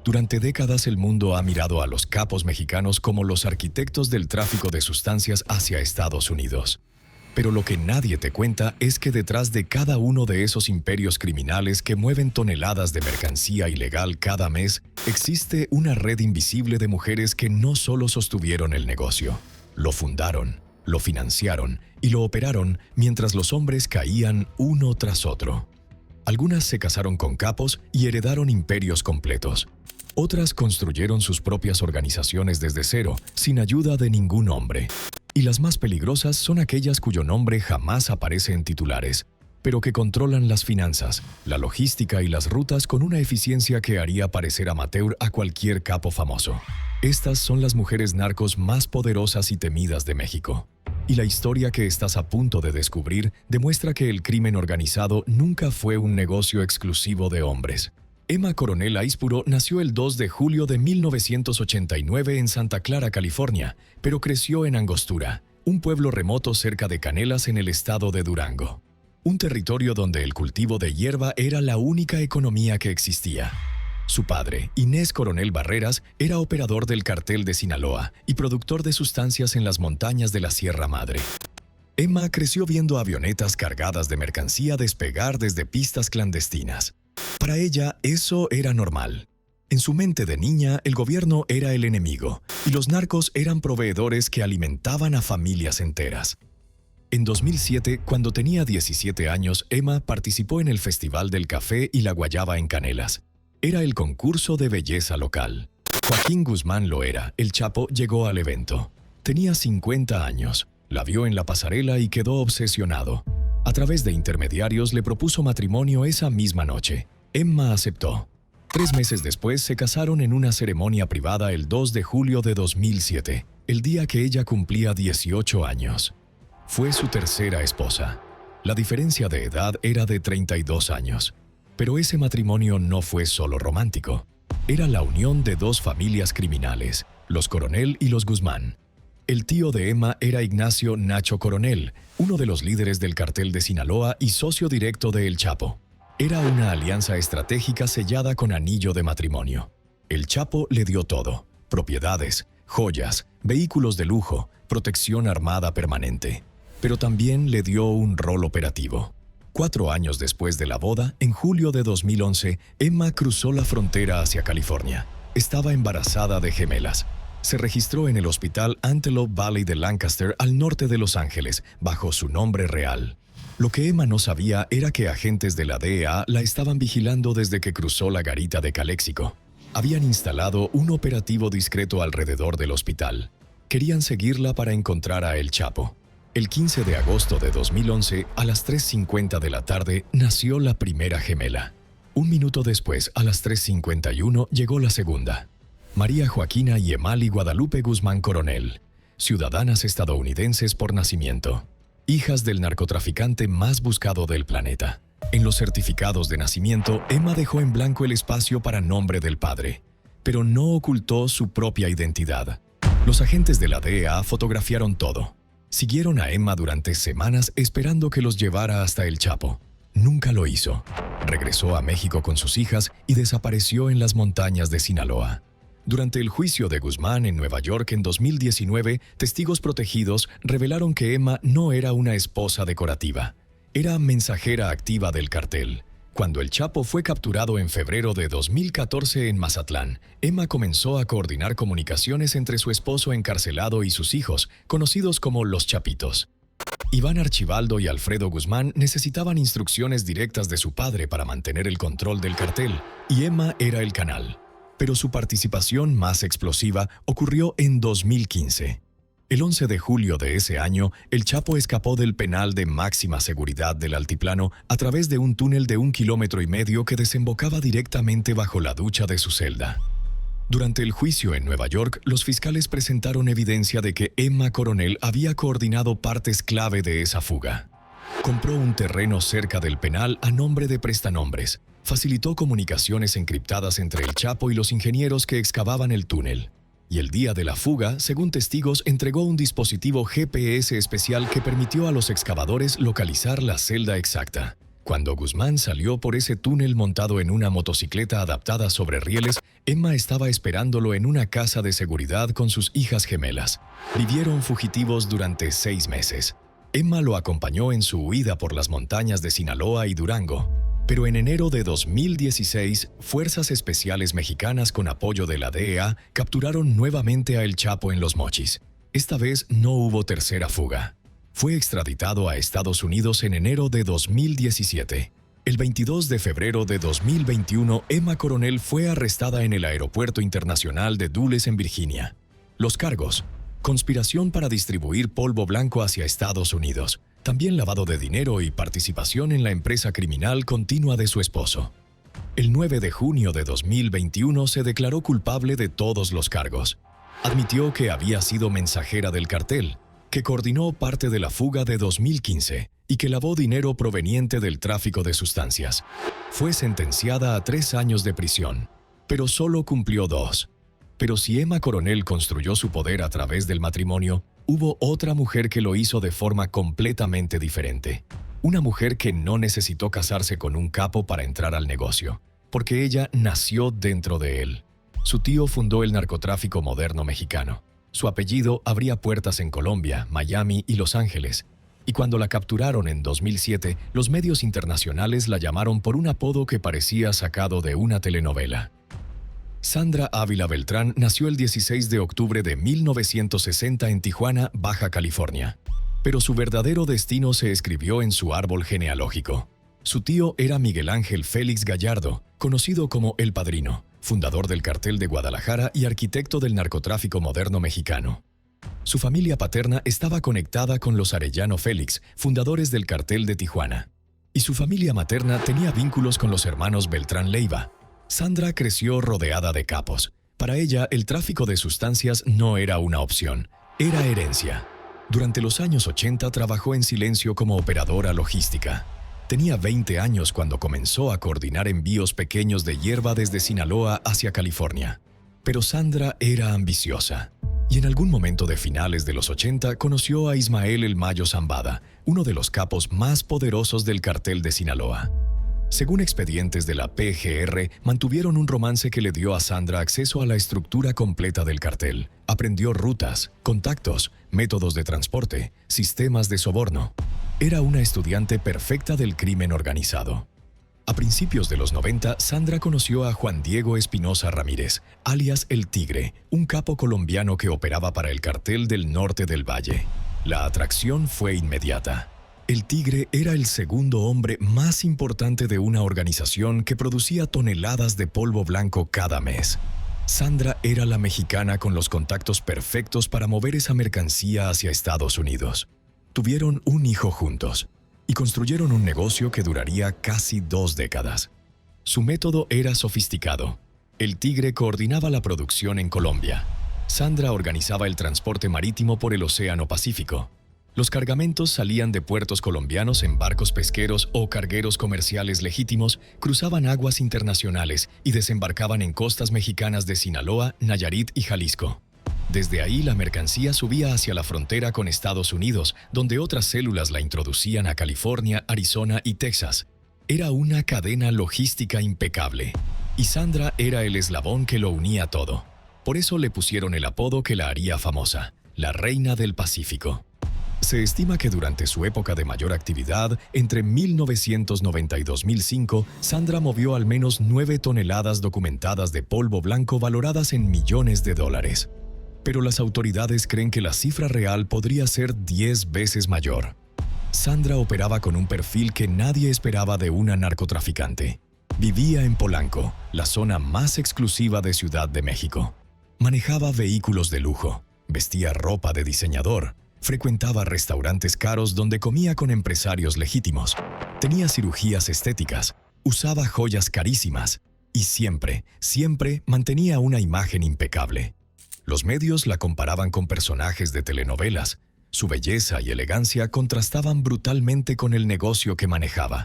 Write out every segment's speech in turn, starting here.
Durante décadas el mundo ha mirado a los capos mexicanos como los arquitectos del tráfico de sustancias hacia Estados Unidos. Pero lo que nadie te cuenta es que detrás de cada uno de esos imperios criminales que mueven toneladas de mercancía ilegal cada mes, existe una red invisible de mujeres que no solo sostuvieron el negocio, lo fundaron, lo financiaron y lo operaron mientras los hombres caían uno tras otro. Algunas se casaron con capos y heredaron imperios completos. Otras construyeron sus propias organizaciones desde cero, sin ayuda de ningún hombre. Y las más peligrosas son aquellas cuyo nombre jamás aparece en titulares, pero que controlan las finanzas, la logística y las rutas con una eficiencia que haría parecer amateur a cualquier capo famoso. Estas son las mujeres narcos más poderosas y temidas de México. Y la historia que estás a punto de descubrir demuestra que el crimen organizado nunca fue un negocio exclusivo de hombres. Emma Coronel Aispuro nació el 2 de julio de 1989 en Santa Clara, California, pero creció en Angostura, un pueblo remoto cerca de Canelas en el estado de Durango. Un territorio donde el cultivo de hierba era la única economía que existía. Su padre, Inés Coronel Barreras, era operador del cartel de Sinaloa y productor de sustancias en las montañas de la Sierra Madre. Emma creció viendo avionetas cargadas de mercancía despegar desde pistas clandestinas. Para ella, eso era normal. En su mente de niña, el gobierno era el enemigo y los narcos eran proveedores que alimentaban a familias enteras. En 2007, cuando tenía 17 años, Emma participó en el Festival del Café y la Guayaba en Canelas. Era el concurso de belleza local. Joaquín Guzmán Loera, el Chapo, llegó al evento. Tenía 50 años. La vio en la pasarela y quedó obsesionado. A través de intermediarios le propuso matrimonio esa misma noche. Emma aceptó. 3 meses después se casaron en una ceremonia privada el 2 de julio de 2007, el día que ella cumplía 18 años. Fue su tercera esposa. La diferencia de edad era de 32 años. Pero ese matrimonio no fue solo romántico. Era la unión de 2 familias criminales, los Coronel y los Guzmán. El tío de Emma era Ignacio Nacho Coronel, uno de los líderes del cartel de Sinaloa y socio directo de El Chapo. Era una alianza estratégica sellada con anillo de matrimonio. El Chapo le dio todo: propiedades, joyas, vehículos de lujo, protección armada permanente. Pero también le dio un rol operativo. 4 años después de la boda, en julio de 2011, Emma cruzó la frontera hacia California. Estaba embarazada de gemelas. Se registró en el hospital Antelope Valley de Lancaster, al norte de Los Ángeles, bajo su nombre real. Lo que Emma no sabía era que agentes de la DEA la estaban vigilando desde que cruzó la garita de Caléxico. Habían instalado un operativo discreto alrededor del hospital. Querían seguirla para encontrar a El Chapo. El 15 de agosto de 2011, a las 3:50 de la tarde, nació la primera gemela. 1 minuto después, a las 3:51, llegó la segunda. María Joaquina y Emali Guadalupe Guzmán Coronel, ciudadanas estadounidenses por nacimiento, hijas del narcotraficante más buscado del planeta. En los certificados de nacimiento, Emma dejó en blanco el espacio para nombre del padre, pero no ocultó su propia identidad. Los agentes de la DEA fotografiaron todo. Siguieron a Emma durante semanas esperando que los llevara hasta El Chapo. Nunca lo hizo. Regresó a México con sus hijas y desapareció en las montañas de Sinaloa. Durante el juicio de Guzmán en Nueva York en 2019, testigos protegidos revelaron que Emma no era una esposa decorativa. Era mensajera activa del cartel. Cuando El Chapo fue capturado en febrero de 2014 en Mazatlán, Emma comenzó a coordinar comunicaciones entre su esposo encarcelado y sus hijos, conocidos como los Chapitos. Iván Archibaldo y Alfredo Guzmán necesitaban instrucciones directas de su padre para mantener el control del cartel, y Emma era el canal. Pero su participación más explosiva ocurrió en 2015. El 11 de julio de ese año, El Chapo escapó del penal de máxima seguridad del Altiplano a través de un túnel de 1,5 kilómetros que desembocaba directamente bajo la ducha de su celda. Durante el juicio en Nueva York, los fiscales presentaron evidencia de que Emma Coronel había coordinado partes clave de esa fuga. Compró un terreno cerca del penal a nombre de prestanombres. Facilitó comunicaciones encriptadas entre El Chapo y los ingenieros que excavaban el túnel. Y el día de la fuga, según testigos, entregó un dispositivo GPS especial que permitió a los excavadores localizar la celda exacta. Cuando Guzmán salió por ese túnel montado en una motocicleta adaptada sobre rieles, Emma estaba esperándolo en una casa de seguridad con sus hijas gemelas. Vivieron fugitivos durante 6 meses. Emma lo acompañó en su huida por las montañas de Sinaloa y Durango. Pero en enero de 2016, fuerzas especiales mexicanas con apoyo de la DEA capturaron nuevamente a El Chapo en Los Mochis. Esta vez no hubo tercera fuga. Fue extraditado a Estados Unidos en enero de 2017. El 22 de febrero de 2021, Emma Coronel fue arrestada en el Aeropuerto Internacional de Dulles en Virginia. Los cargos: conspiración para distribuir polvo blanco hacia Estados Unidos, también lavado de dinero y participación en la empresa criminal continua de su esposo. El 9 de junio de 2021 se declaró culpable de todos los cargos. Admitió que había sido mensajera del cartel, que coordinó parte de la fuga de 2015 y que lavó dinero proveniente del tráfico de sustancias. Fue sentenciada a 3 años de prisión, pero solo cumplió 2. Pero si Emma Coronel construyó su poder a través del matrimonio, hubo otra mujer que lo hizo de forma completamente diferente. Una mujer que no necesitó casarse con un capo para entrar al negocio, porque ella nació dentro de él. Su tío fundó el narcotráfico moderno mexicano. Su apellido abría puertas en Colombia, Miami y Los Ángeles. Y cuando la capturaron en 2007, los medios internacionales la llamaron por un apodo que parecía sacado de una telenovela. Sandra Ávila Beltrán nació el 16 de octubre de 1960 en Tijuana, Baja California. Pero su verdadero destino se escribió en su árbol genealógico. Su tío era Miguel Ángel Félix Gallardo, conocido como El Padrino, fundador del Cartel de Guadalajara y arquitecto del narcotráfico moderno mexicano. Su familia paterna estaba conectada con los Arellano Félix, fundadores del Cartel de Tijuana. Y su familia materna tenía vínculos con los hermanos Beltrán Leiva. Sandra creció rodeada de capos. Para ella, el tráfico de sustancias no era una opción, era herencia. Durante los años 80 trabajó en silencio como operadora logística. Tenía 20 años cuando comenzó a coordinar envíos pequeños de hierba desde Sinaloa hacia California. Pero Sandra era ambiciosa. Y en algún momento de finales de los 80 conoció a Ismael El Mayo Zambada, uno de los capos más poderosos del cartel de Sinaloa. Según expedientes de la PGR, mantuvieron un romance que le dio a Sandra acceso a la estructura completa del cartel. Aprendió rutas, contactos, métodos de transporte, sistemas de soborno. Era una estudiante perfecta del crimen organizado. A principios de los 90, Sandra conoció a Juan Diego Espinosa Ramírez, alias El Tigre, un capo colombiano que operaba para el cartel del norte del Valle. La atracción fue inmediata. El Tigre era el segundo hombre más importante de una organización que producía toneladas de polvo blanco cada mes. Sandra era la mexicana con los contactos perfectos para mover esa mercancía hacia Estados Unidos. Tuvieron un hijo juntos y construyeron un negocio que duraría casi 2 décadas. Su método era sofisticado. El Tigre coordinaba la producción en Colombia. Sandra organizaba el transporte marítimo por el Océano Pacífico. Los cargamentos salían de puertos colombianos en barcos pesqueros o cargueros comerciales legítimos, cruzaban aguas internacionales y desembarcaban en costas mexicanas de Sinaloa, Nayarit y Jalisco. Desde ahí la mercancía subía hacia la frontera con Estados Unidos, donde otras células la introducían a California, Arizona y Texas. Era una cadena logística impecable. Y Sandra era el eslabón que lo unía todo. Por eso le pusieron el apodo que la haría famosa, la Reina del Pacífico. Se estima que durante su época de mayor actividad, entre 1990 y 2005, Sandra movió al menos 9 toneladas documentadas de polvo blanco valoradas en millones de dólares. Pero las autoridades creen que la cifra real podría ser 10 veces mayor. Sandra operaba con un perfil que nadie esperaba de una narcotraficante. Vivía en Polanco, la zona más exclusiva de Ciudad de México. Manejaba vehículos de lujo, vestía ropa de diseñador, frecuentaba restaurantes caros donde comía con empresarios legítimos, tenía cirugías estéticas, usaba joyas carísimas y siempre mantenía una imagen impecable. Los medios la comparaban con personajes de telenovelas. Su belleza y elegancia contrastaban brutalmente con el negocio que manejaba.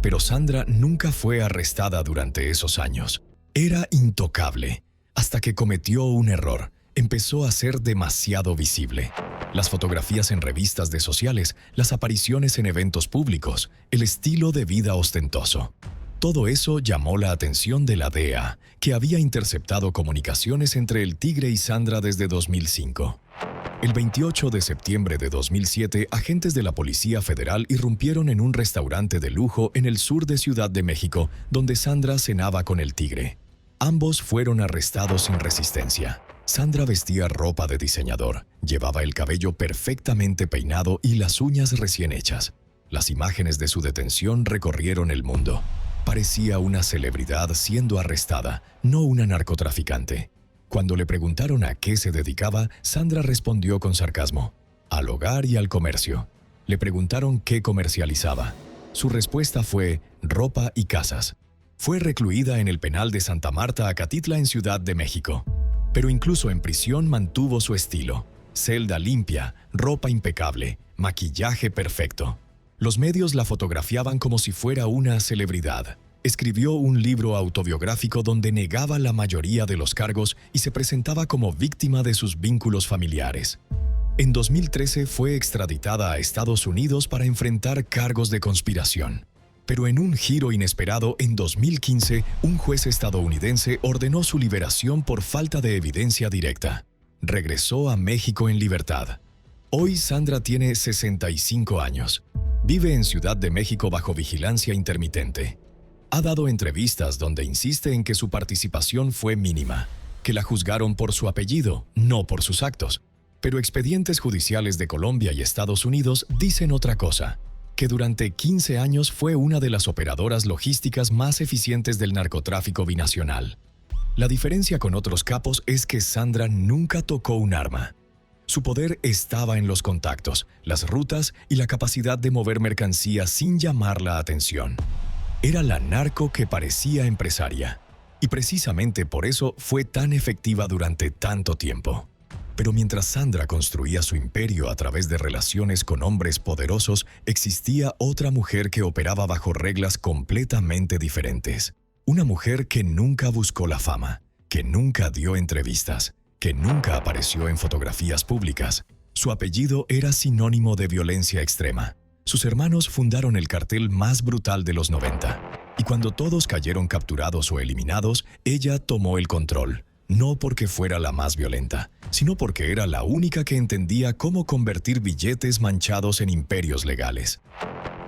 Pero Sandra nunca fue arrestada durante esos años. Era intocable, hasta que cometió un error. Empezó a ser demasiado visible. Las fotografías en revistas de sociales, las apariciones en eventos públicos, el estilo de vida ostentoso. Todo eso llamó la atención de la DEA, que había interceptado comunicaciones entre el Tigre y Sandra desde 2005. El 28 de septiembre de 2007, agentes de la Policía Federal irrumpieron en un restaurante de lujo en el sur de Ciudad de México, donde Sandra cenaba con el Tigre. Ambos fueron arrestados sin resistencia. Sandra vestía ropa de diseñador, llevaba el cabello perfectamente peinado y las uñas recién hechas. Las imágenes de su detención recorrieron el mundo. Parecía una celebridad siendo arrestada, no una narcotraficante. Cuando le preguntaron a qué se dedicaba, Sandra respondió con sarcasmo: al hogar y al comercio. Le preguntaron qué comercializaba. Su respuesta fue: ropa y casas. Fue recluida en el penal de Santa Marta, Acatitla, en Ciudad de México. Pero incluso en prisión mantuvo su estilo. Celda limpia, ropa impecable, maquillaje perfecto. Los medios la fotografiaban como si fuera una celebridad. Escribió un libro autobiográfico donde negaba la mayoría de los cargos y se presentaba como víctima de sus vínculos familiares. En 2013 fue extraditada a Estados Unidos para enfrentar cargos de conspiración. Pero en un giro inesperado, en 2015, un juez estadounidense ordenó su liberación por falta de evidencia directa. Regresó a México en libertad. Hoy Sandra tiene 65 años. Vive en Ciudad de México bajo vigilancia intermitente. Ha dado entrevistas donde insiste en que su participación fue mínima, que la juzgaron por su apellido, no por sus actos. Pero expedientes judiciales de Colombia y Estados Unidos dicen otra cosa: que durante 15 años fue una de las operadoras logísticas más eficientes del narcotráfico binacional. La diferencia con otros capos es que Sandra nunca tocó un arma. Su poder estaba en los contactos, las rutas y la capacidad de mover mercancía sin llamar la atención. Era la narco que parecía empresaria. Y precisamente por eso fue tan efectiva durante tanto tiempo. Pero mientras Sandra construía su imperio a través de relaciones con hombres poderosos, existía otra mujer que operaba bajo reglas completamente diferentes. Una mujer que nunca buscó la fama, que nunca dio entrevistas, que nunca apareció en fotografías públicas. Su apellido era sinónimo de violencia extrema. Sus hermanos fundaron el cartel más brutal de los 90. Y cuando todos cayeron capturados o eliminados, ella tomó el control. No porque fuera la más violenta, sino porque era la única que entendía cómo convertir billetes manchados en imperios legales.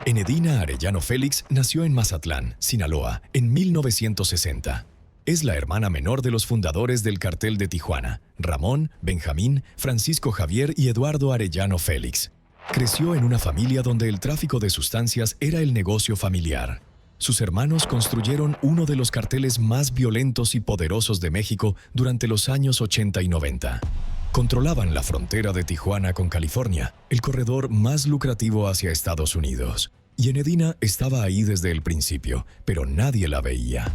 Enedina Arellano Félix nació en Mazatlán, Sinaloa, en 1960. Es la hermana menor de los fundadores del Cartel de Tijuana, Ramón, Benjamín, Francisco Javier y Eduardo Arellano Félix. Creció en una familia donde el tráfico de sustancias era el negocio familiar. Sus hermanos construyeron uno de los carteles más violentos y poderosos de México durante los años 80 y 90. Controlaban la frontera de Tijuana con California, el corredor más lucrativo hacia Estados Unidos. Y Enedina estaba ahí desde el principio, pero nadie la veía.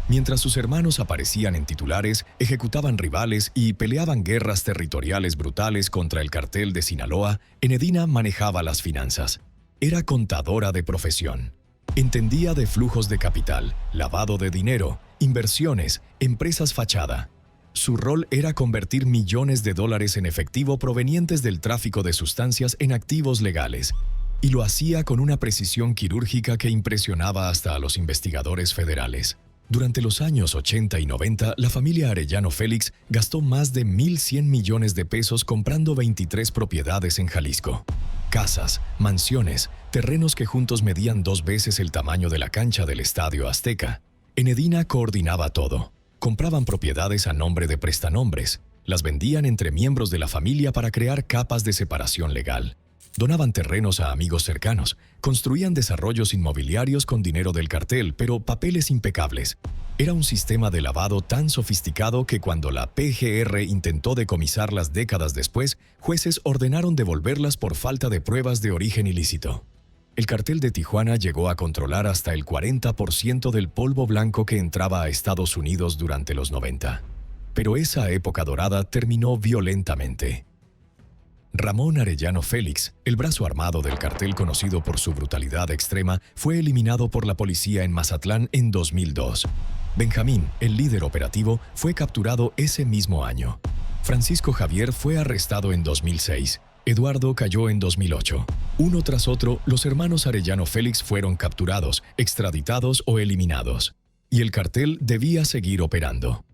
Mientras sus hermanos aparecían en titulares, ejecutaban rivales y peleaban guerras territoriales brutales contra el cartel de Sinaloa, Enedina manejaba las finanzas. Era contadora de profesión. Entendía de flujos de capital, lavado de dinero, inversiones, empresas fachada. Su rol era convertir millones de dólares en efectivo provenientes del tráfico de sustancias en activos legales. Y lo hacía con una precisión quirúrgica que impresionaba hasta a los investigadores federales. Durante los años 80 y 90, la familia Arellano Félix gastó más de 1.100 millones de pesos comprando 23 propiedades en Jalisco. Casas, mansiones, terrenos que juntos medían 2 veces el tamaño de la cancha del Estadio Azteca. Enedina coordinaba todo. Compraban propiedades a nombre de prestanombres. Las vendían entre miembros de la familia para crear capas de separación legal. Donaban terrenos a amigos cercanos, construían desarrollos inmobiliarios con dinero del cartel, pero papeles impecables. Era un sistema de lavado tan sofisticado que cuando la PGR intentó decomisarlas décadas después, jueces ordenaron devolverlas por falta de pruebas de origen ilícito. El cartel de Tijuana llegó a controlar hasta el 40% del polvo blanco que entraba a Estados Unidos durante los 90. Pero esa época dorada terminó violentamente. Ramón Arellano Félix, el brazo armado del cartel conocido por su brutalidad extrema, fue eliminado por la policía en Mazatlán en 2002. Benjamín, el líder operativo, fue capturado ese mismo año. Francisco Javier fue arrestado en 2006. Eduardo cayó en 2008. Uno tras otro, los hermanos Arellano Félix fueron capturados, extraditados o eliminados. Y el cartel debía seguir operando.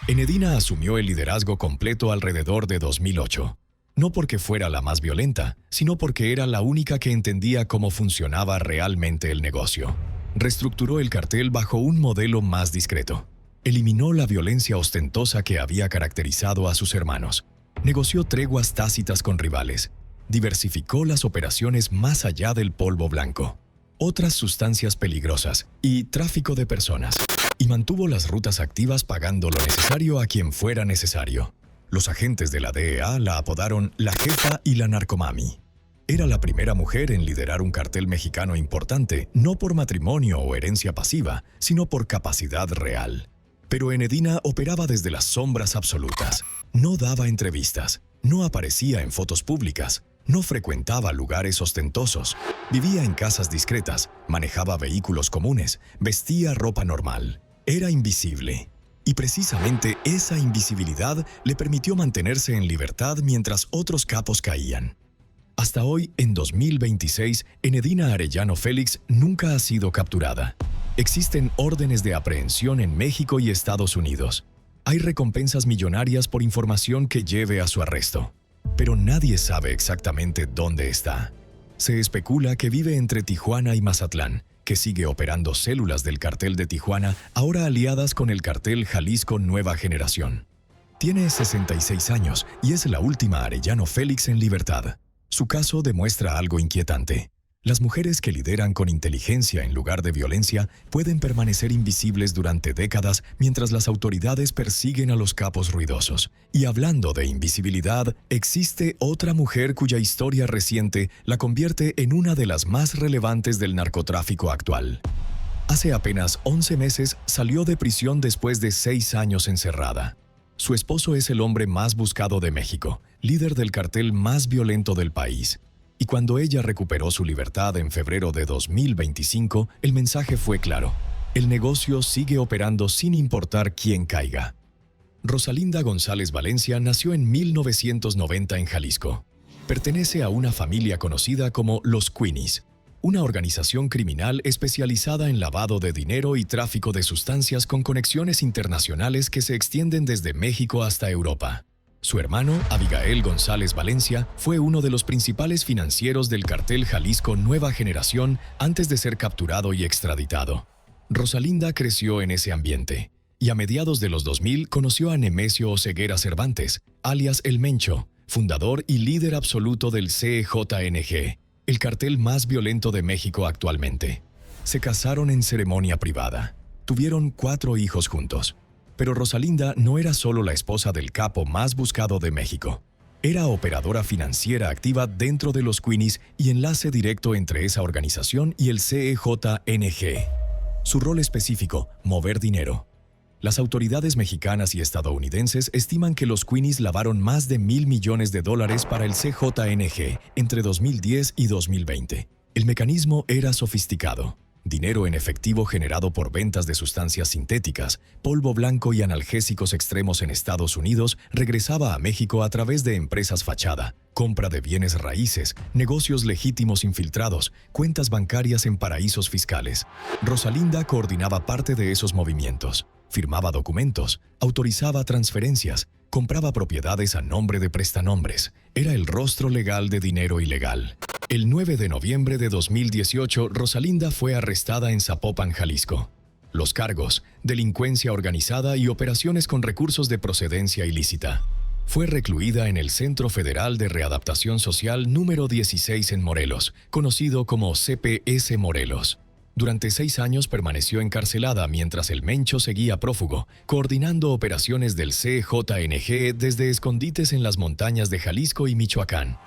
Enedina asumió el liderazgo completo alrededor de 2008. No porque fuera la más violenta, sino porque era la única que entendía cómo funcionaba realmente el negocio. Reestructuró el cartel bajo un modelo más discreto. Eliminó la violencia ostentosa que había caracterizado a sus hermanos. Negoció treguas tácitas con rivales. Diversificó las operaciones más allá del polvo blanco, otras sustancias peligrosas y tráfico de personas. Y mantuvo las rutas activas pagando lo necesario a quien fuera necesario. Los agentes de la DEA la apodaron la jefa y la narcomami. Era la primera mujer en liderar un cartel mexicano importante, no por matrimonio o herencia pasiva, sino por capacidad real. Pero Enedina operaba desde las sombras absolutas. No daba entrevistas, no aparecía en fotos públicas, no frecuentaba lugares ostentosos, vivía en casas discretas, manejaba vehículos comunes, vestía ropa normal. Era invisible. Y precisamente esa invisibilidad le permitió mantenerse en libertad mientras otros capos caían. Hasta hoy, en 2026, Enedina Arellano Félix nunca ha sido capturada. Existen órdenes de aprehensión en México y Estados Unidos. Hay recompensas millonarias por información que lleve a su arresto. Pero nadie sabe exactamente dónde está. Se especula que vive entre Tijuana y Mazatlán, que sigue operando células del cartel de Tijuana, ahora aliadas con el cartel Jalisco Nueva Generación. Tiene 66 años y es la última Arellano Félix en libertad. Su caso demuestra algo inquietante. Las mujeres que lideran con inteligencia en lugar de violencia pueden permanecer invisibles durante décadas mientras las autoridades persiguen a los capos ruidosos. Y hablando de invisibilidad, existe otra mujer cuya historia reciente la convierte en una de las más relevantes del narcotráfico actual. Hace apenas 11 meses salió de prisión después de 6 años encerrada. Su esposo es el hombre más buscado de México, líder del cartel más violento del país. Y cuando ella recuperó su libertad en febrero de 2025, el mensaje fue claro. El negocio sigue operando sin importar quién caiga. Rosalinda González Valencia nació en 1990 en Jalisco. Pertenece a una familia conocida como los Queenies, una organización criminal especializada en lavado de dinero y tráfico de sustancias con conexiones internacionales que se extienden desde México hasta Europa. Su hermano, Abigael González Valencia, fue uno de los principales financieros del cartel Jalisco Nueva Generación antes de ser capturado y extraditado. Rosalinda creció en ese ambiente y a mediados de los 2000 conoció a Nemesio Oseguera Cervantes, alias El Mencho, fundador y líder absoluto del CJNG, el cartel más violento de México actualmente. Se casaron en ceremonia privada. Tuvieron 4 hijos juntos. Pero Rosalinda no era solo la esposa del capo más buscado de México. Era operadora financiera activa dentro de los Queenies y enlace directo entre esa organización y el CJNG. Su rol específico, mover dinero. Las autoridades mexicanas y estadounidenses estiman que los Queenies lavaron más de $1,000 millones para el CJNG entre 2010 y 2020. El mecanismo era sofisticado. Dinero en efectivo generado por ventas de sustancias sintéticas, polvo blanco y analgésicos extremos en Estados Unidos regresaba a México a través de empresas fachada, compra de bienes raíces, negocios legítimos infiltrados, cuentas bancarias en paraísos fiscales. Rosalinda coordinaba parte de esos movimientos, firmaba documentos, autorizaba transferencias, compraba propiedades a nombre de prestanombres. Era el rostro legal de dinero ilegal. El 9 de noviembre de 2018, Rosalinda fue arrestada en Zapopan, Jalisco. Los cargos: delincuencia organizada y operaciones con recursos de procedencia ilícita. Fue recluida en el Centro Federal de Readaptación Social número 16 en Morelos, conocido como CPS Morelos. Durante 6 años permaneció encarcelada mientras el Mencho seguía prófugo, coordinando operaciones del CJNG desde escondites en las montañas de Jalisco y Michoacán.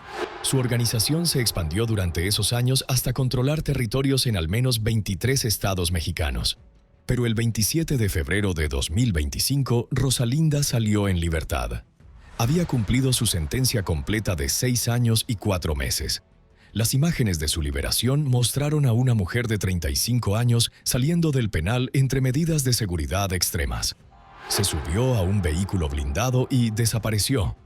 Su organización se expandió durante esos años hasta controlar territorios en al menos 23 estados mexicanos. Pero el 27 de febrero de 2025, Rosalinda salió en libertad. Había cumplido su sentencia completa de 6 años y 4 meses. Las imágenes de su liberación mostraron a una mujer de 35 años saliendo del penal entre medidas de seguridad extremas. Se subió a un vehículo blindado y desapareció.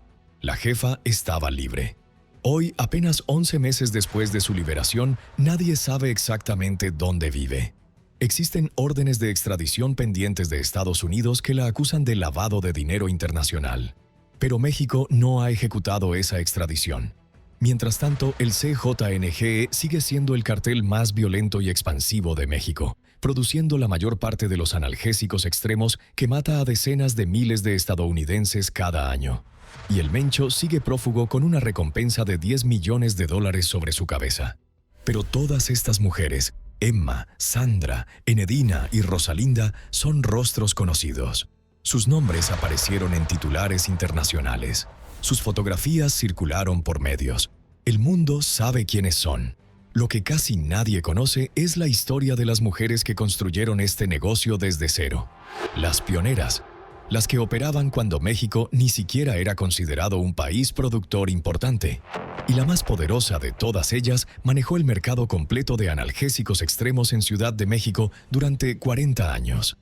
La jefa estaba libre. Hoy, apenas 11 meses después de su liberación, nadie sabe exactamente dónde vive. Existen órdenes de extradición pendientes de Estados Unidos que la acusan de lavado de dinero internacional. Pero México no ha ejecutado esa extradición. Mientras tanto, el CJNG sigue siendo el cartel más violento y expansivo de México, produciendo la mayor parte de los analgésicos extremos que mata a decenas de miles de estadounidenses cada año. Y el Mencho sigue prófugo con una recompensa de $10 millones sobre su cabeza. Pero todas estas mujeres, Emma, Sandra, Enedina y Rosalinda, son rostros conocidos. Sus nombres aparecieron en titulares internacionales. Sus fotografías circularon por medios. El mundo sabe quiénes son. Lo que casi nadie conoce es la historia de las mujeres que construyeron este negocio desde cero. Las pioneras, las que operaban cuando México ni siquiera era considerado un país productor importante. Y la más poderosa de todas ellas manejó el mercado completo de analgésicos extremos en Ciudad de México durante 40 años.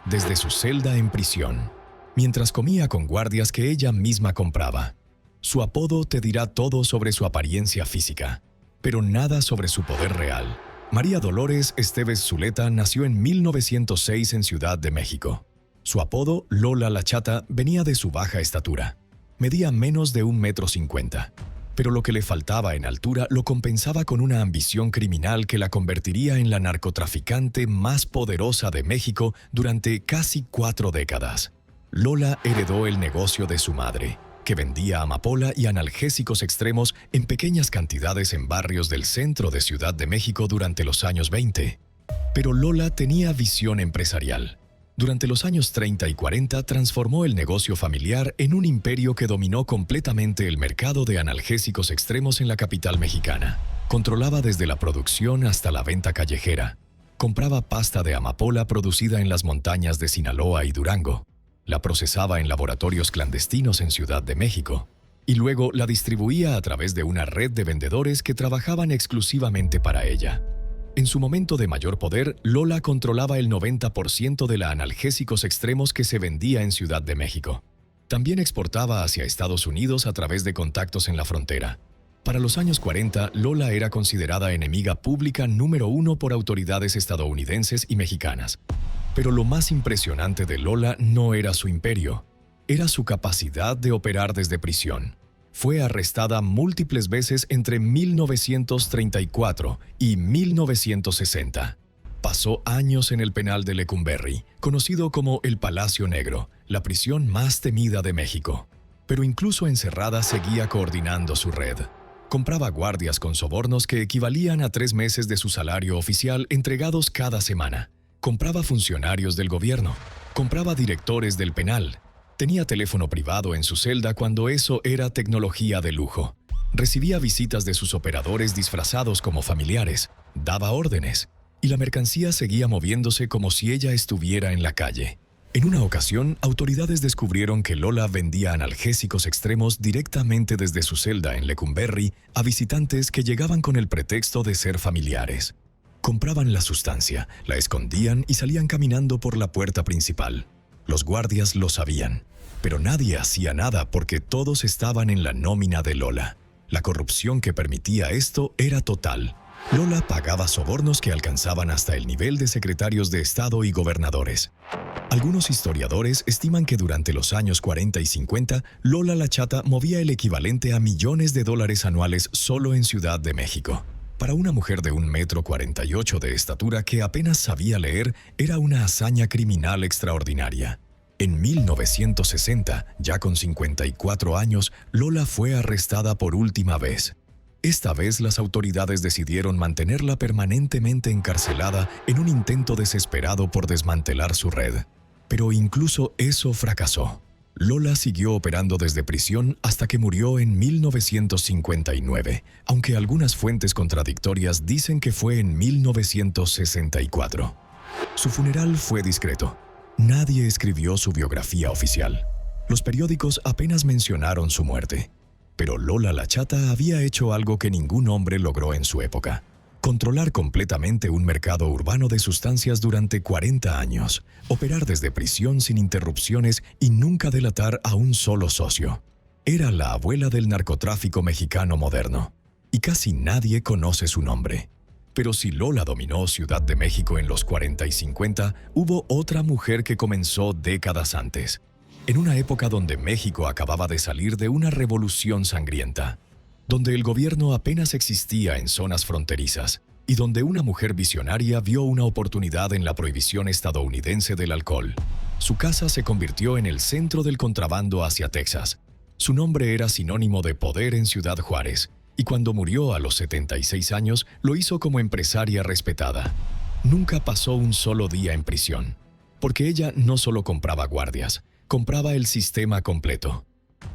Desde su celda en prisión, mientras comía con guardias que ella misma compraba. Su apodo te dirá todo sobre su apariencia física, pero nada sobre su poder real. María Dolores Esteves Zuleta nació en 1906 en Ciudad de México. Su apodo, Lola la Chata, venía de su baja estatura. Medía menos de 1,50 m, pero lo que le faltaba en altura lo compensaba con una ambición criminal que la convertiría en la narcotraficante más poderosa de México durante casi 4 décadas. Lola heredó el negocio de su madre, que vendía amapola y analgésicos extremos en pequeñas cantidades en barrios del centro de Ciudad de México durante los años 20. Pero Lola tenía visión empresarial. Durante los años 30 y 40 transformó el negocio familiar en un imperio que dominó completamente el mercado de analgésicos extremos en la capital mexicana. Controlaba desde la producción hasta la venta callejera. Compraba pasta de amapola producida en las montañas de Sinaloa y Durango. La procesaba en laboratorios clandestinos en Ciudad de México. Y luego la distribuía a través de una red de vendedores que trabajaban exclusivamente para ella. En su momento de mayor poder, Lola controlaba el 90% de la analgésicos extremos que se vendía en Ciudad de México. También exportaba hacia Estados Unidos a través de contactos en la frontera. Para los años 40, Lola era considerada enemiga pública número 1 por autoridades estadounidenses y mexicanas. Pero lo más impresionante de Lola no era su imperio, era su capacidad de operar desde prisión. Fue arrestada múltiples veces entre 1934 y 1960. Pasó años en el penal de Lecumberri, conocido como el Palacio Negro, la prisión más temida de México. Pero incluso encerrada seguía coordinando su red. Compraba guardias con sobornos que equivalían a 3 meses de su salario oficial entregados cada semana. Compraba funcionarios del gobierno. Compraba directores del penal. Tenía teléfono privado en su celda cuando eso era tecnología de lujo. Recibía visitas de sus operadores disfrazados como familiares. Daba órdenes. Y la mercancía seguía moviéndose como si ella estuviera en la calle. En una ocasión, autoridades descubrieron que Lola vendía analgésicos extremos directamente desde su celda en Lecumberri a visitantes que llegaban con el pretexto de ser familiares. Compraban la sustancia, la escondían y salían caminando por la puerta principal. Los guardias lo sabían, pero nadie hacía nada porque todos estaban en la nómina de Lola. La corrupción que permitía esto era total. Lola pagaba sobornos que alcanzaban hasta el nivel de secretarios de Estado y gobernadores. Algunos historiadores estiman que durante los años 40 y 50, Lola la Chata movía el equivalente a millones de dólares anuales solo en Ciudad de México. Para una mujer de 1,48 m de estatura que apenas sabía leer, era una hazaña criminal extraordinaria. En 1960, ya con 54 años, Lola fue arrestada por última vez. Esta vez las autoridades decidieron mantenerla permanentemente encarcelada en un intento desesperado por desmantelar su red. Pero incluso eso fracasó. Lola siguió operando desde prisión hasta que murió en 1959, aunque algunas fuentes contradictorias dicen que fue en 1964. Su funeral fue discreto. Nadie escribió su biografía oficial. Los periódicos apenas mencionaron su muerte. Pero Lola la Chata había hecho algo que ningún hombre logró en su época: controlar completamente un mercado urbano de sustancias durante 40 años, operar desde prisión sin interrupciones y nunca delatar a un solo socio. Era la abuela del narcotráfico mexicano moderno, y casi nadie conoce su nombre. Pero si Lola dominó Ciudad de México en los 40 y 50, hubo otra mujer que comenzó décadas antes, en una época donde México acababa de salir de una revolución sangrienta, donde el gobierno apenas existía en zonas fronterizas y donde una mujer visionaria vio una oportunidad en la prohibición estadounidense del alcohol. Su casa se convirtió en el centro del contrabando hacia Texas. Su nombre era sinónimo de poder en Ciudad Juárez, y cuando murió a los 76 años, lo hizo como empresaria respetada. Nunca pasó un solo día en prisión, porque ella no solo compraba guardias, compraba el sistema completo.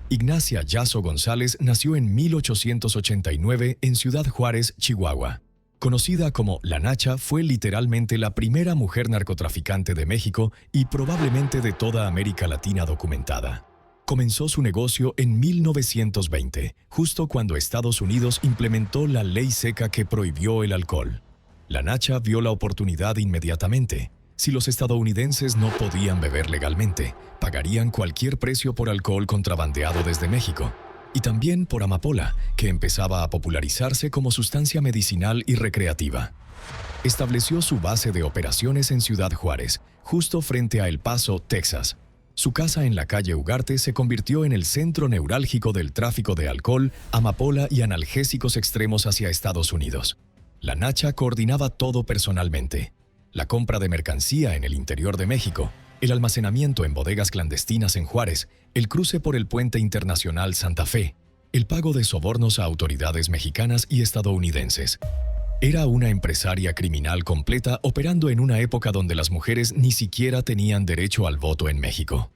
Ignacia Yasso González nació en 1889 en Ciudad Juárez, Chihuahua. Conocida como La Nacha, fue literalmente la primera mujer narcotraficante de México y probablemente de toda América Latina documentada. Comenzó su negocio en 1920, justo cuando Estados Unidos implementó la ley seca que prohibió el alcohol. La Nacha vio la oportunidad inmediatamente. Si los estadounidenses no podían beber legalmente, pagarían cualquier precio por alcohol contrabandeado desde México. Y también por amapola, que empezaba a popularizarse como sustancia medicinal y recreativa. Estableció su base de operaciones en Ciudad Juárez, justo frente a El Paso, Texas. Su casa en la calle Ugarte se convirtió en el centro neurálgico del tráfico de alcohol, amapola y analgésicos extremos hacia Estados Unidos. La Nacha coordinaba todo personalmente: la compra de mercancía en el interior de México, el almacenamiento en bodegas clandestinas en Juárez, el cruce por el Puente Internacional Santa Fe, el pago de sobornos a autoridades mexicanas y estadounidenses. Era una empresaria criminal completa operando en una época donde las mujeres ni siquiera tenían derecho al voto en México.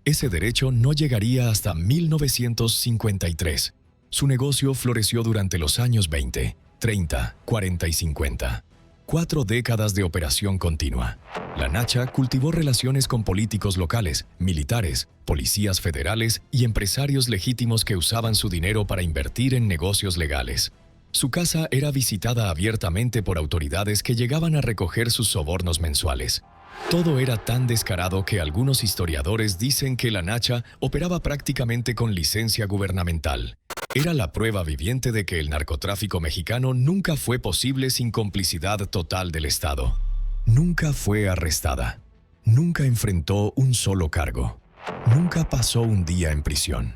Ese derecho no llegaría hasta 1953. Su negocio floreció durante los años 20, 30, 40 y 50. 4 décadas de operación continua. La Nacha cultivó relaciones con políticos locales, militares, policías federales y empresarios legítimos que usaban su dinero para invertir en negocios legales. Su casa era visitada abiertamente por autoridades que llegaban a recoger sus sobornos mensuales. Todo era tan descarado que algunos historiadores dicen que la Nacha operaba prácticamente con licencia gubernamental. Era la prueba viviente de que el narcotráfico mexicano nunca fue posible sin complicidad total del Estado. Nunca fue arrestada. Nunca enfrentó un solo cargo. Nunca pasó un día en prisión.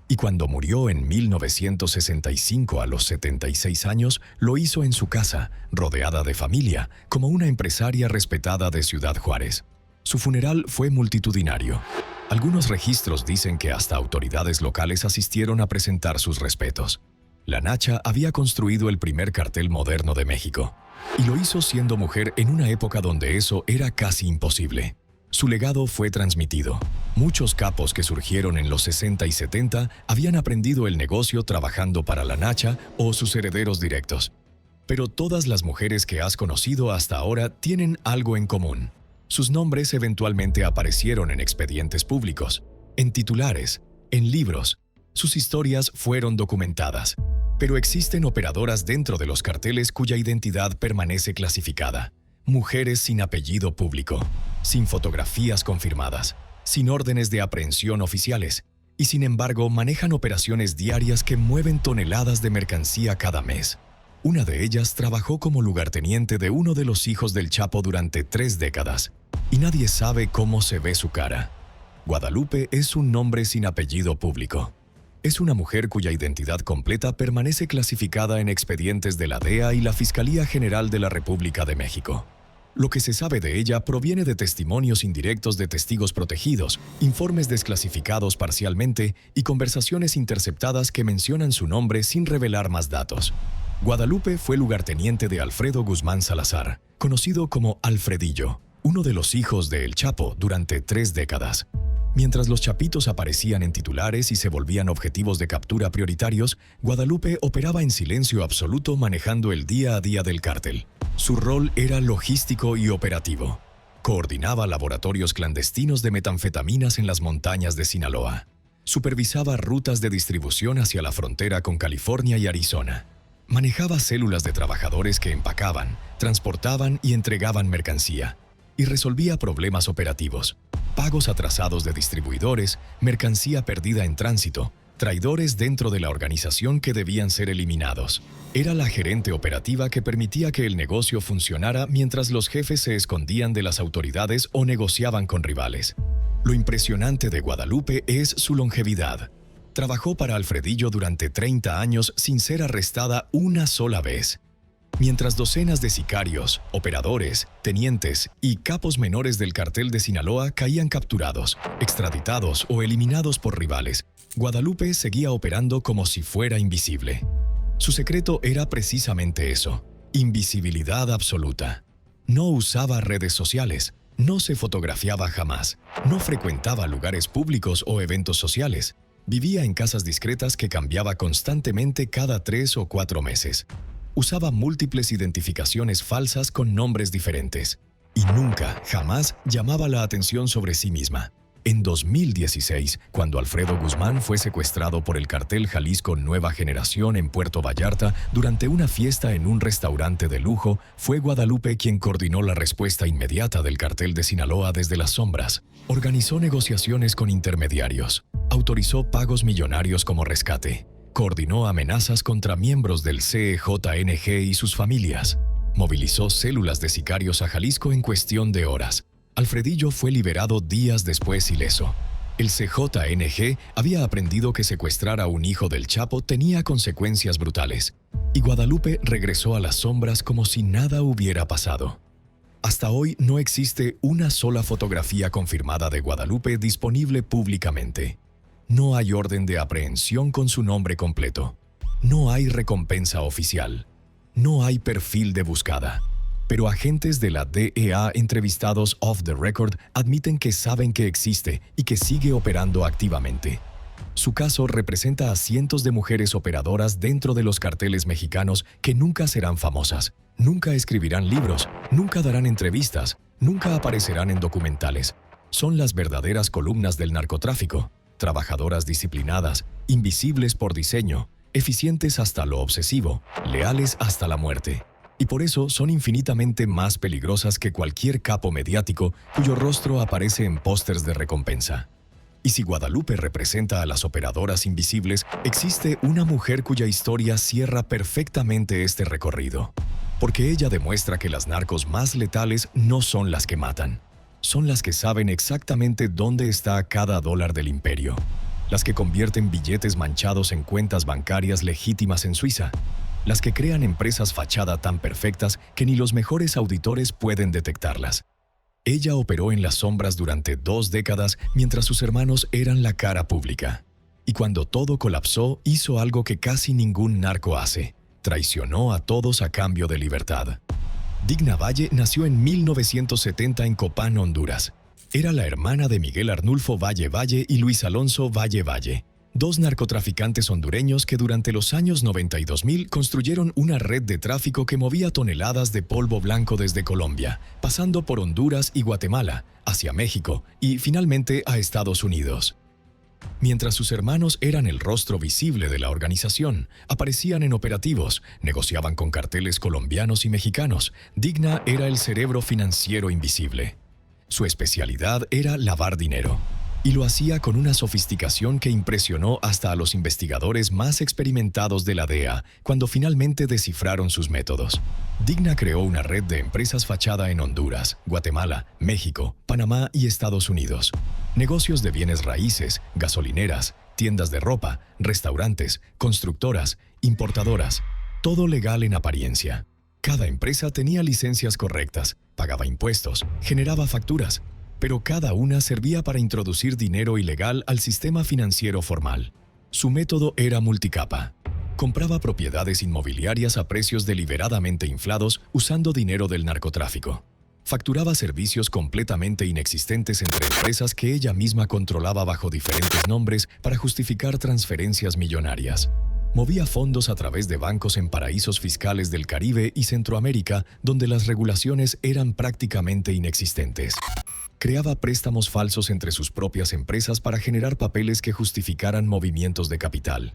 Y cuando murió en 1965 a los 76 años, lo hizo en su casa, rodeada de familia, como una empresaria respetada de Ciudad Juárez. Su funeral fue multitudinario. Algunos registros dicen que hasta autoridades locales asistieron a presentar sus respetos. La Nacha había construido el primer cartel moderno de México, y lo hizo siendo mujer en una época donde eso era casi imposible. Su legado fue transmitido. Muchos capos que surgieron en los 60 y 70 habían aprendido el negocio trabajando para la Nacha o sus herederos directos. Pero todas las mujeres que has conocido hasta ahora tienen algo en común. Sus nombres eventualmente aparecieron en expedientes públicos, en titulares, en libros. Sus historias fueron documentadas. Pero existen operadoras dentro de los carteles cuya identidad permanece clasificada. Mujeres sin apellido público, sin fotografías confirmadas, sin órdenes de aprehensión oficiales, y sin embargo manejan operaciones diarias que mueven toneladas de mercancía cada mes. Una de ellas trabajó como lugarteniente de uno de los hijos del Chapo durante 3 décadas, y nadie sabe cómo se ve su cara. Guadalupe es un nombre sin apellido público. Es una mujer cuya identidad completa permanece clasificada en expedientes de la DEA y la Fiscalía General de la República de México. Lo que se sabe de ella proviene de testimonios indirectos de testigos protegidos, informes desclasificados parcialmente y conversaciones interceptadas que mencionan su nombre sin revelar más datos. Guadalupe fue lugarteniente de Alfredo Guzmán Salazar, conocido como Alfredillo, uno de los hijos de El Chapo durante 3 décadas. Mientras los chapitos aparecían en titulares y se volvían objetivos de captura prioritarios, Guadalupe operaba en silencio absoluto manejando el día a día del cártel. Su rol era logístico y operativo. Coordinaba laboratorios clandestinos de metanfetaminas en las montañas de Sinaloa. Supervisaba rutas de distribución hacia la frontera con California y Arizona. Manejaba células de trabajadores que empacaban, transportaban y entregaban mercancía. Y resolvía problemas operativos, pagos atrasados de distribuidores, mercancía perdida en tránsito, traidores dentro de la organización que debían ser eliminados. Era la gerente operativa que permitía que el negocio funcionara mientras los jefes se escondían de las autoridades o negociaban con rivales. Lo impresionante de Guadalupe es su longevidad. Trabajó para Alfredillo durante 30 años sin ser arrestada una sola vez. Mientras docenas de sicarios, operadores, tenientes y capos menores del cartel de Sinaloa caían capturados, extraditados o eliminados por rivales, Guadalupe seguía operando como si fuera invisible. Su secreto era precisamente eso: invisibilidad absoluta. No usaba redes sociales, no se fotografiaba jamás, no frecuentaba lugares públicos o eventos sociales. Vivía en casas discretas que cambiaba constantemente cada 3 o 4 meses. Usaba múltiples identificaciones falsas con nombres diferentes. Y nunca, jamás llamaba la atención sobre sí misma. En 2016, cuando Alfredo Guzmán fue secuestrado por el cartel Jalisco Nueva Generación en Puerto Vallarta durante una fiesta en un restaurante de lujo, fue Guadalupe quien coordinó la respuesta inmediata del cartel de Sinaloa desde las sombras. Organizó negociaciones con intermediarios, autorizó pagos millonarios como rescate, coordinó amenazas contra miembros del CEJNG y sus familias, movilizó células de sicarios a Jalisco en cuestión de horas. Alfredillo fue liberado días después ileso. El CJNG había aprendido que secuestrar a un hijo del Chapo tenía consecuencias brutales, y Guadalupe regresó a las sombras como si nada hubiera pasado. Hasta hoy no existe una sola fotografía confirmada de Guadalupe disponible públicamente. No hay orden de aprehensión con su nombre completo. No hay recompensa oficial. No hay perfil de búsqueda. Pero agentes de la DEA entrevistados off the record admiten que saben que existe y que sigue operando activamente. Su caso representa a cientos de mujeres operadoras dentro de los carteles mexicanos que nunca serán famosas, nunca escribirán libros, nunca darán entrevistas, nunca aparecerán en documentales. Son las verdaderas columnas del narcotráfico, trabajadoras disciplinadas, invisibles por diseño, eficientes hasta lo obsesivo, leales hasta la muerte. Y por eso son infinitamente más peligrosas que cualquier capo mediático cuyo rostro aparece en pósters de recompensa. Y si Guadalupe representa a las operadoras invisibles, existe una mujer cuya historia cierra perfectamente este recorrido. Porque ella demuestra que las narcos más letales no son las que matan. Son las que saben exactamente dónde está cada dólar del imperio. Las que convierten billetes manchados en cuentas bancarias legítimas en Suiza. Las que crean empresas fachada tan perfectas que ni los mejores auditores pueden detectarlas. Ella operó en las sombras durante 2 décadas mientras sus hermanos eran la cara pública. Y cuando todo colapsó, hizo algo que casi ningún narco hace: traicionó a todos a cambio de libertad. Digna Valle nació en 1970 en Copán, Honduras. Era la hermana de Miguel Arnulfo Valle Valle y Luis Alonso Valle Valle, 2 narcotraficantes hondureños que durante los años 90 y 2000 construyeron una red de tráfico que movía toneladas de polvo blanco desde Colombia, pasando por Honduras y Guatemala, hacia México y finalmente a Estados Unidos. Mientras sus hermanos eran el rostro visible de la organización, aparecían en operativos, negociaban con carteles colombianos y mexicanos, Digna era el cerebro financiero invisible. Su especialidad era lavar dinero. Y lo hacía con una sofisticación que impresionó hasta a los investigadores más experimentados de la DEA cuando finalmente descifraron sus métodos. Digna creó una red de empresas fachada en Honduras, Guatemala, México, Panamá y Estados Unidos. Negocios de bienes raíces, gasolineras, tiendas de ropa, restaurantes, constructoras, importadoras. Todo legal en apariencia. Cada empresa tenía licencias correctas, pagaba impuestos, generaba facturas. Pero cada una servía para introducir dinero ilegal al sistema financiero formal. Su método era multicapa. Compraba propiedades inmobiliarias a precios deliberadamente inflados usando dinero del narcotráfico. Facturaba servicios completamente inexistentes entre empresas que ella misma controlaba bajo diferentes nombres para justificar transferencias millonarias. Movía fondos a través de bancos en paraísos fiscales del Caribe y Centroamérica, donde las regulaciones eran prácticamente inexistentes. Creaba préstamos falsos entre sus propias empresas para generar papeles que justificaran movimientos de capital.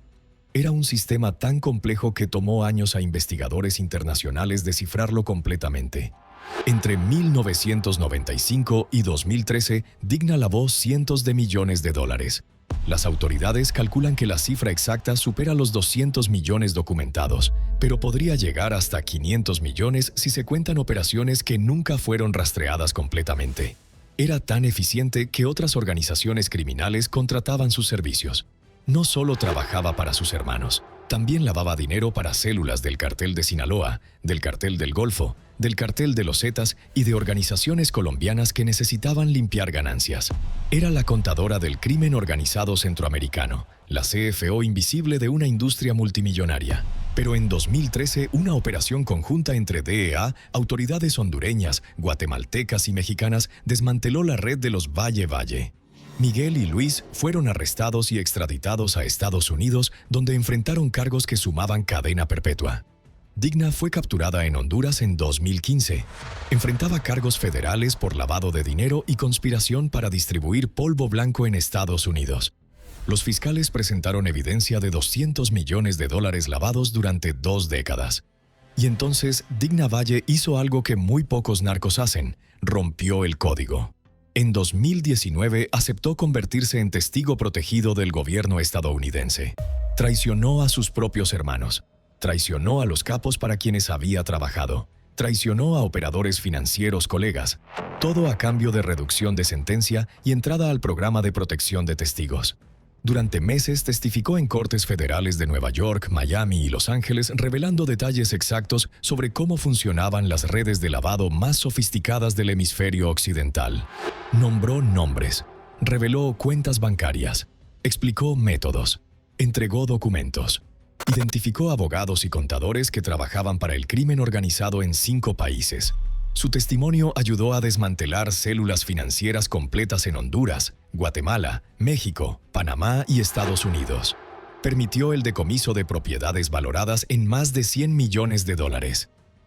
Era un sistema tan complejo que tomó años a investigadores internacionales descifrarlo completamente. Entre 1995 y 2013, Digna lavó cientos de millones de dólares. Las autoridades calculan que la cifra exacta supera los 200 millones documentados, pero podría llegar hasta 500 millones si se cuentan operaciones que nunca fueron rastreadas completamente. Era tan eficiente que otras organizaciones criminales contrataban sus servicios. No solo trabajaba para sus hermanos, también lavaba dinero para células del cartel de Sinaloa, del cartel del Golfo, del cartel de los Zetas y de organizaciones colombianas que necesitaban limpiar ganancias. Era la contadora del crimen organizado centroamericano, la CFO invisible de una industria multimillonaria. Pero en 2013, una operación conjunta entre DEA, autoridades hondureñas, guatemaltecas y mexicanas desmanteló la red de los Valle Valle. Miguel y Luis fueron arrestados y extraditados a Estados Unidos, donde enfrentaron cargos que sumaban cadena perpetua. Digna fue capturada en Honduras en 2015. Enfrentaba cargos federales por lavado de dinero y conspiración para distribuir polvo blanco en Estados Unidos. Los fiscales presentaron evidencia de $200 millones lavados durante 2 décadas. Y entonces, Digna Valle hizo algo que muy pocos narcos hacen: rompió el código. En 2019 aceptó convertirse en testigo protegido del gobierno estadounidense. Traicionó a sus propios hermanos. Traicionó a los capos para quienes había trabajado. Traicionó a operadores financieros colegas. Todo a cambio de reducción de sentencia y entrada al programa de protección de testigos. Durante meses testificó en cortes federales de Nueva York, Miami y Los Ángeles, revelando detalles exactos sobre cómo funcionaban las redes de lavado más sofisticadas del hemisferio occidental. Nombró nombres, reveló cuentas bancarias, explicó métodos, entregó documentos, identificó abogados y contadores que trabajaban para el crimen organizado en 5 países. Su testimonio ayudó a desmantelar células financieras completas en Honduras, Guatemala, México, Panamá y Estados Unidos. Permitió el decomiso de propiedades valoradas en más de $100 millones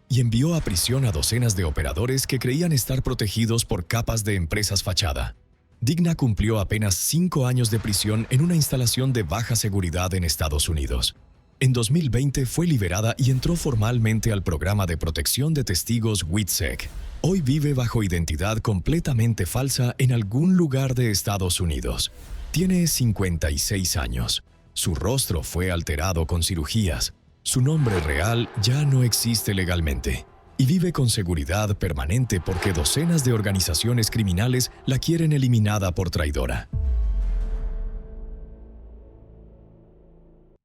y envió a prisión a docenas de operadores que creían estar protegidos por capas de empresas fachada. Digna cumplió apenas 5 años de prisión en una instalación de baja seguridad en Estados Unidos. En 2020 fue liberada y entró formalmente al programa de protección de testigos WITSEC. Hoy vive bajo identidad completamente falsa en algún lugar de Estados Unidos. Tiene 56 años. Su rostro fue alterado con cirugías. Su nombre real ya no existe legalmente. Y vive con seguridad permanente porque docenas de organizaciones criminales la quieren eliminada por traidora.